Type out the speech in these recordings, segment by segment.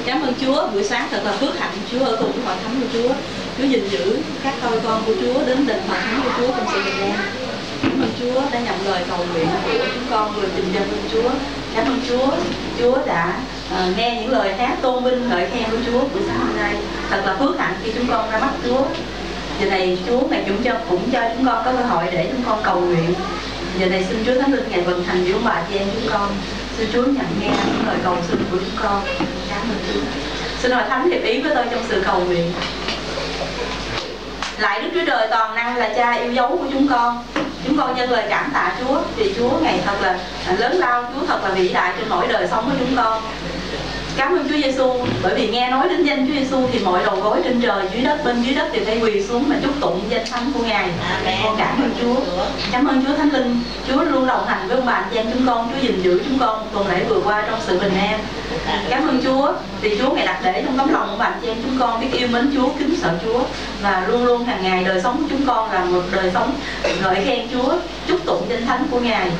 Cảm ơn Chúa, buổi sáng thật là phước hạnh Chúa ở cùng với hội thánh của Chúa. Chúa gìn giữ các tôi con của Chúa đến đền hội thánh của Chúa trong sự bình an. Cảm ơn Chúa đã nhận lời cầu nguyện của chúng con vừa trình dân lên Chúa. Cảm ơn Chúa, Chúa đã nghe những lời hát tôn vinh ngợi khen của Chúa buổi sáng hôm nay. Thật là phước hạnh khi chúng con ra mắt Chúa. Giờ này Chúa Ngài cũng cho chúng con có cơ hội để chúng con cầu nguyện. Giờ này xin Chúa Thánh Linh Ngài vận hành giữa bà chị em chúng con. Xin Chúa nhận nghe những lời cầu xin của chúng con. Cảm ơn Chúa. Xin hội thánh hiệp ý với tôi trong sự cầu nguyện. Lạy Đức Chúa Trời toàn năng là Cha yêu dấu của chúng con nhân lời cảm tạ Chúa vì Chúa Ngài thật là lớn lao, Chúa thật là vĩ đại trên mỗi đời sống của chúng con. Cảm ơn Chúa Giêsu, bởi vì nghe nói đến danh Chúa Giêsu thì mọi đầu gối trên trời dưới đất bên dưới đất đều phải quỳ xuống mà chúc tụng danh thánh của Ngài. Con cảm ơn Chúa. Cảm ơn Chúa Thánh Linh, Chúa luôn đồng hành với ông bà anh chị em chúng con, Chúa gìn giữ chúng con tuần lễ vừa qua trong sự bình an. Cảm ơn Chúa vì Chúa Ngài đặt để trong tấm lòng của bà anh chị em chúng con biết yêu mến Chúa, kính sợ Chúa và luôn luôn hàng ngày đời sống của chúng con là một đời sống ngợi khen Chúa, chúc tụng danh thánh của Ngài.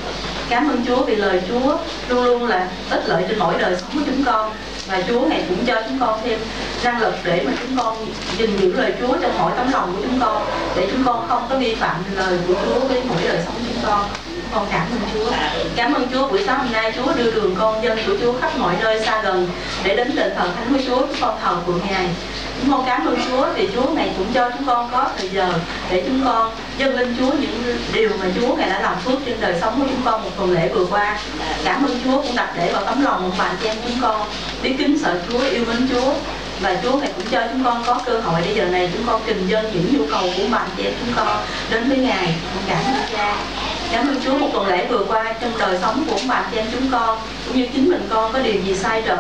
Cảm ơn Chúa vì lời Chúa luôn luôn là ích lợi trên mỗi đời sống của chúng con. Và Chúa Ngài cũng cho chúng con thêm năng lực để mà chúng con gìn giữ lời Chúa trong mỗi tấm lòng của chúng con, để chúng con không có vi phạm lời của Chúa với mỗi đời sống của chúng con. Con cảm ơn Chúa. Cảm ơn Chúa buổi sáng hôm nay Chúa đưa đường con dân của Chúa khắp mọi nơi xa gần để đến đền thờ thánh của Chúa, chúng con thờ phượng Ngài. Chúng con cảm ơn Chúa vì Chúa Ngài cũng cho chúng con có thời giờ để chúng con dâng lên Chúa những điều mà Chúa Ngài đã làm phước trên đời sống của chúng con một tuần lễ vừa qua. Cảm ơn Chúa cũng đặt để vào tấm lòng một bạn chị em chúng con biết kính sợ Chúa, yêu mến Chúa. Và Chúa Ngài cũng cho chúng con có cơ hội để giờ này chúng con trình dâng những nhu cầu của bạn chị em chúng con đến với Ngài. Con cảm ơn Cha. Cảm ơn Chúa một tuần lễ vừa qua trong đời sống của bạn chị em chúng con, cũng như chính mình con có điều gì sai trật,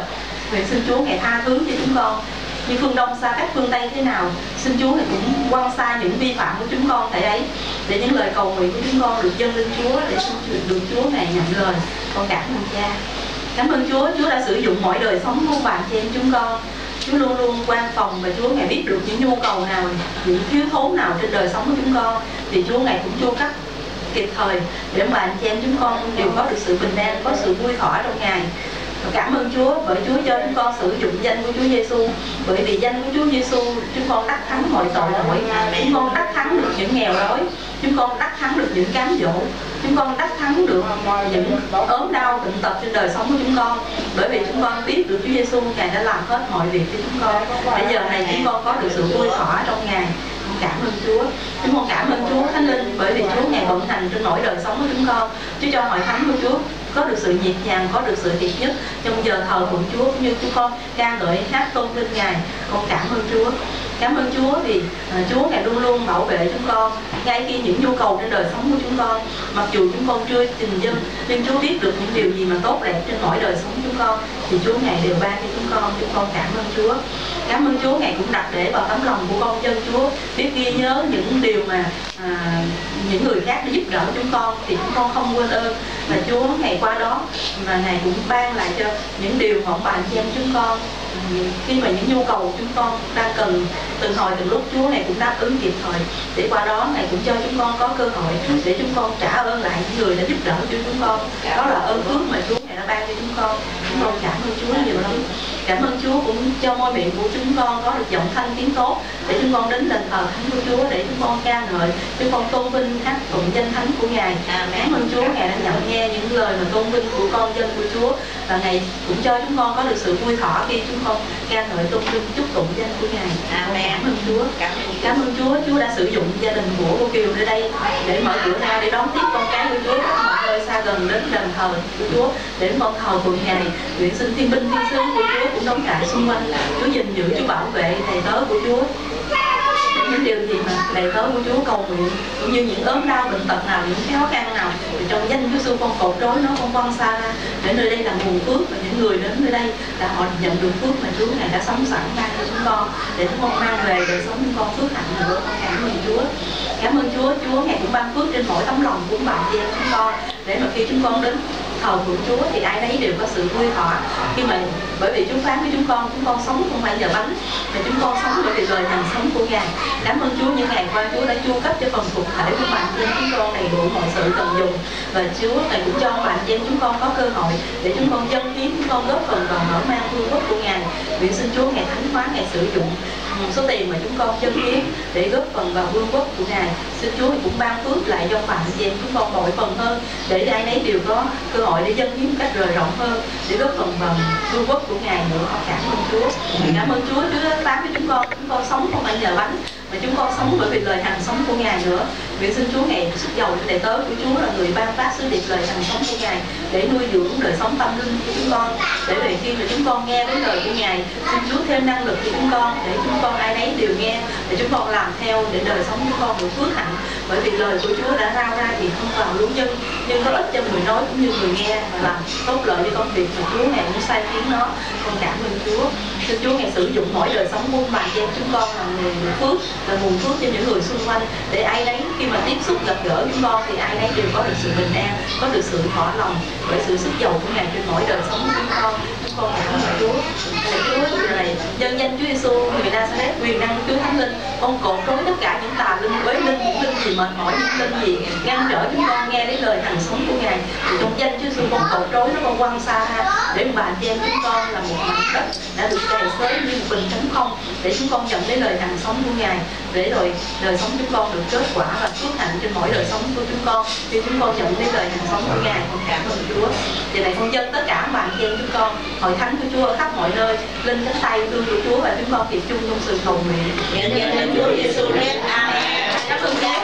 nguyện xin Chúa Ngài tha thứ cho chúng con. Như phương Đông xa cách phương Tây thế nào, xin Chúa Ngài cũng quăng xa những vi phạm của chúng con tại ấy, để những lời cầu nguyện của chúng con được dâng lên Chúa, để xin được Chúa Ngài nhận lời. Con cảm ơn Cha. Cảm ơn Chúa, Chúa đã sử dụng mọi đời sống của bạn chị em chúng con. Chúa luôn luôn quan phòng và Chúa Ngài biết được những nhu cầu nào, những thiếu thốn nào trên đời sống của chúng con, thì Chúa Ngài cũng chu cấp kịp thời để mà anh chị em chúng con đều có được sự bình an, có sự vui thỏa trong Ngài. Cảm ơn Chúa bởi Chúa cho chúng con sử dụng danh của Chúa Giêsu, bởi vì danh của Chúa Giêsu chúng con đắc thắng mọi tội lỗi, chúng con đắc thắng được những nghèo đói, chúng con đắc thắng được những cám dỗ, chúng con đắc thắng được những ốm đau bệnh tật trên đời sống của chúng con, bởi vì chúng con biết được Chúa Giêsu Ngài đã làm hết mọi việc cho chúng con. Bây giờ này chúng con có được sự vui thỏa trong Ngài. Cảm ơn Chúa. Chúng con cảm ơn Chúa Thánh Linh bởi vì Chúa Ngài vận hành trên mỗi đời sống của chúng con. Chúa cho hội thánh của Chúa có được sự nhịp nhàng, có được sự hiệp nhất trong giờ thờ phượng Chúa, cũng như chúng con ca ngợi hát tôn vinh Ngài. Con cảm ơn Chúa. Cảm ơn Chúa vì Chúa Ngài luôn luôn bảo vệ chúng con ngay khi những nhu cầu trên đời sống của chúng con, mặc dù chúng con chưa trình dâng, nhưng Chúa biết được những điều gì mà tốt đẹp trên mỗi đời sống của chúng con thì Chúa Ngài đều ban cho chúng con. Chúng con cảm ơn Chúa. Cảm ơn Chúa Ngài cũng đặt để vào tấm lòng của con dân Chúa biết ghi nhớ những điều mà những người khác đã giúp đỡ chúng con thì chúng con không quên ơn, và Chúa Ngài qua đó mà Ngài cũng ban lại cho những điều mà ông bà anh chị em chúng con khi mà những nhu cầu chúng con đang cần từng hồi từng lúc, Chúa Ngài cũng đáp ứng kịp thời, để qua đó Ngài cũng cho chúng con có cơ hội để chúng con trả ơn lại những người đã giúp đỡ cho chúng con. Đó là ơn phước mà Chúa Ngài đã ban cho chúng con. Chúng con cảm ơn Chúa nhiều lắm. Cảm ơn Chúa cũng cho môi miệng của chúng con có được giọng thanh tiếng tốt để chúng con đến đền thờ thánh của Chúa, để chúng con ca ngợi, chúng con tôn vinh hát tụng danh thánh của Ngài. Cảm ơn Chúa Ngài đã nhận nghe những lời mà tôn vinh của con dân của Chúa, và Ngài cũng cho chúng con có được sự vui thỏa khi chúng con ca ngợi tôn vinh chúc tụng danh của Ngài. Cảm ơn Chúa. Cảm ơn Chúa. Chúa đã sử dụng gia đình của cô Kiều ở đây để mở cửa ra để đón tiếp con cái của Chúa khắp mọi nơi xa gần đến đền thờ của Chúa, để con thờ phượng Ngài. Nguyện xin thiên binh thiên sứ của Chúa cũng đóng trại xung quanh, Chúa gìn giữ, Chúa bảo vệ thầy tớ của Chúa. Những điều gì mà thầy tớ của Chúa cầu nguyện, cũng như những ốm đau bệnh tật nào, những khó khăn nào, thì trong danh Chúa Giêsu con cột trói nó, con quăng xa ra, để nơi đây là nguồn phước, và những người đến nơi đây là họ nhận được phước mà Chúa Ngài đã sống sẵn ban cho chúng con, để chúng con mang về đời sống chúng con phước hạnh nữa. Con cảm ơn Chúa. Cảm ơn Chúa. Chúa Ngài cũng ban phước trên mỗi tấm lòng của bạn chị em chúng con, để mà khi chúng con đến thờ phượng Chúa thì ai nấy đều có sự vui thỏa, khi mà bởi vì Chúa phán với chúng con sống không phải nhờ bánh, mà chúng con sống bởi vì lời nhằn sống của Ngài. Cảm ơn Chúa những ngày qua Chúa đã chu cấp cho phần thuộc thể của bạn chị đầy đủ mọi sự cần dùng. Và Chúa Ngài cũng cho bạn chị em chúng con có cơ hội để chúng con dâng hiến, chúng con góp phần vào mở mang vương quốc của Ngài. Nguyện xin Chúa Ngài thánh hóa, Ngài sử dụng số tiền mà chúng con dâng hiến để góp phần vào vương quốc của Ngài. Xin Chúa cũng ban phước lại cho bạn chị em chúng con bội phần hơn, để ai nấy đều có cơ hội để dâng hiến một cách rời rộng hơn, để góp phần vào vương quốc của Ngài nữa. Cảm ơn Chúa. Cảm ơn Chúa. Chúa đã ban cho chúng con sống không phải nhờ bánh, mà chúng con sống bởi vì lời hằng sống của Ngài nữa. Nguyện xin Chúa Ngài sức giàu cho đầy tớ của Chúa là người ban phát sứ điệp lời hằng sống của Ngài, để nuôi dưỡng đời sống tâm linh của chúng con, để về khi mà chúng con nghe đến lời của Ngài, xin Chúa thêm năng lực cho chúng con, để chúng con ai nấy đều nghe, để chúng con làm theo, để đời sống chúng con được phước hạnh. Bởi vì lời của Chúa đã rao ra thì không vào lũ nhân, nhưng có ích cho người nói cũng như người nghe, và làm tốt lợi cho công việc mà Chúa Ngài muốn sai khiến nó. Con cảm ơn Chúa. Xin Chúa Ngài sử dụng mỗi đời sống muôn vàn cho chúng con là nguồn phước, là nguồn phước cho những người xung quanh, để ai nấy khi mà tiếp xúc gặp gỡ chúng con thì ai nấy đều có được sự bình an, có được sự thỏa lòng bởi sự sức giàu của Ngài trên mỗi đời sống của chúng con. Chúng con cảm ơn Chúa. Lạy Chúa này, nhân danh Chúa Giêsu người Nazareth, quyền năng Chúa Thánh Linh, con cột trói tất cả những tà linh, quấy linh, những linh gì mệt mỏi, những linh gì ngăn trở chúng con nghe đến lời hằng sống của Ngài. Thì trong danh Chúa Giêsu con cột trói nó, con quăng xa ra, để bạn chị em chúng con là một mảnh đất đã được cày xới như một bình trống không, để chúng con nhận lấy lời hằng sống của Ngài, để rồi đời sống chúng con được kết quả và phước hạnh trên mỗi đời sống của chúng con khi chúng con nhận lấy lời hằng sống của Ngài. Con cảm ơn Chúa. Giờ này con dâng tất cả bạn chị em chúng con, hội thánh của Chúa ở khắp mọi nơi, linh cánh tay thương của Chúa, và chúng con kiệt chung trong sự cầu nguyện. Nhân danh Chúa Giêsu. Amen. Cảm ơn Chúa.